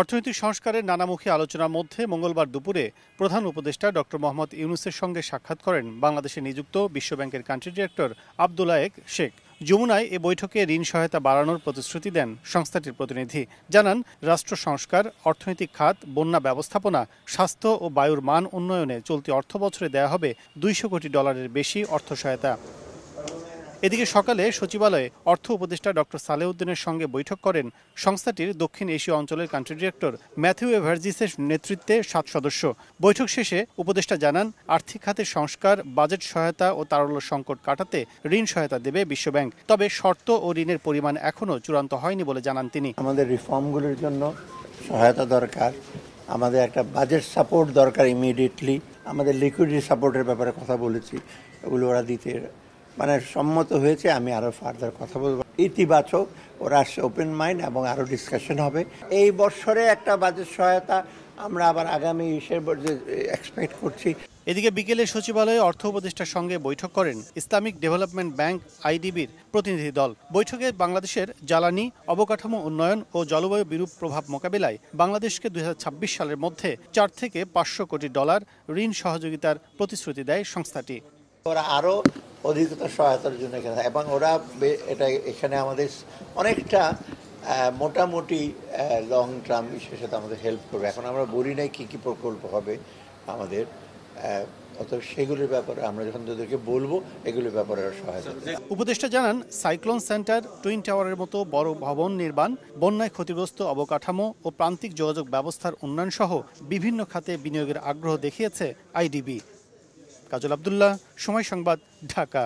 অর্থনৈতিক সংস্কারের নানামুখী আলোচনার মধ্যে মঙ্গলবার দুপুরে প্রধান উপদেষ্টা ডক্টর মোহাম্মদ ইউনূসের সঙ্গে সাক্ষাৎ করেন বাংলাদেশে নিযুক্ত বিশ্বব্যাংকের কান্ট্রি ডিরেক্টর আব্দুলায়েক শেখ। যমুনায় এ বৈঠকে ঋণ সহায়তা বাড়ানোর প্রতিশ্রুতি দেন সংস্থাটির প্রতিনিধি। জানান, রাষ্ট্র সংস্কার, অর্থনৈতিক খাত, বন্যা ব্যবস্থাপনা, স্বাস্থ্য ও বায়ুর মান উন্নয়নে চলতি অর্থবছরে দেয়া হবে $200 কোটি বেশি অর্থ সহায়তা। এদিকে সকালে সচিবালয়ে অর্থ উপদেষ্টা ডক্টর সালেউদ্দিনের সঙ্গে বৈঠক করেন সংস্থাটির দক্ষিণ এশীয় অঞ্চলের কান্ট্রি ডিরেক্টর ম্যাথিউ এভার্জিসের নেতৃত্বে 7 সদস্য। বৈঠক শেষে উপদেষ্টা জানান, আর্থিক খাতের সংস্কার, বাজেট সহায়তা ও তারল্য সংকট কাটাতে ঋণ সহায়তা দেবে বিশ্বব্যাংক। তবে শর্ত ও ঋণের পরিমাণ এখনও চূড়ান্ত হয়নি বলে জানান তিনি। আমাদের রিফর্মগুলোর জন্য সহায়তা দরকার, আমাদের একটা বাজেট সাপোর্ট দরকার ইমিডিয়েটলি, আমাদের লিকুইডিটি সাপোর্টের ব্যাপারে কথা বলেছি, ওগুলো ওরা দিতে সম্মত হয়েছে। আমি আরো ফার্দার কথা বলবো। ইতিবাচক, ওরা আসছে ওপেন মাইন্ড এবং আরো ডিসকাশন হবে। এই বছরে একটা বাজেট সহায়তা আমরা আবার আগামী এক্সপেক্ট করছি। এদিকে বিকেলে সচিবালয়ে অর্থ উপদেষ্টার সঙ্গে বৈঠক করেন ইসলামিক ডেভেলপমেন্ট ব্যাংক আইডিবির প্রতিনিধি দল। বৈঠকে বাংলাদেশের জ্বালানি, অবকাঠামো উন্নয়ন ও জলবায়ু বিরূপ প্রভাব মোকাবিলায় বাংলাদেশকে 2026 সালের মধ্যে $4 থেকে $500 কোটি ঋণ সহযোগিতার প্রতিশ্রুতি দেয় সংস্থাটি। ওরা আরো অধিকতর সহায়তার জন্য এখানে, এবং ওরা এখানে আমাদের অনেকটা মোটামুটি লং টার্ম ইস্যুর সাথে আমাদের হেল্প করবে। এখন আমরা বলি নাই কি কি প্রকল্প হবে আমাদের, অতএব সেগুলোর ব্যাপারে আমরা যখন তাদেরকে বলবো এগুলোর ব্যাপারে সহায়তা। উপদেষ্টা জানান, সাইক্লোন সেন্টার, টুইন টাওয়ারের মতো বড় ভবন নির্মাণ, বন্যায় ক্ষতিগ্রস্ত অবকাঠামো ও প্রান্তিক যোগাযোগ ব্যবস্থার উন্নয়ন সহ বিভিন্ন খাতে বিনিয়োগের আগ্রহ দেখিয়েছে আইডিবি। কাজল আব্দুল্লাহ, সময় সংবাদ, ঢাকা।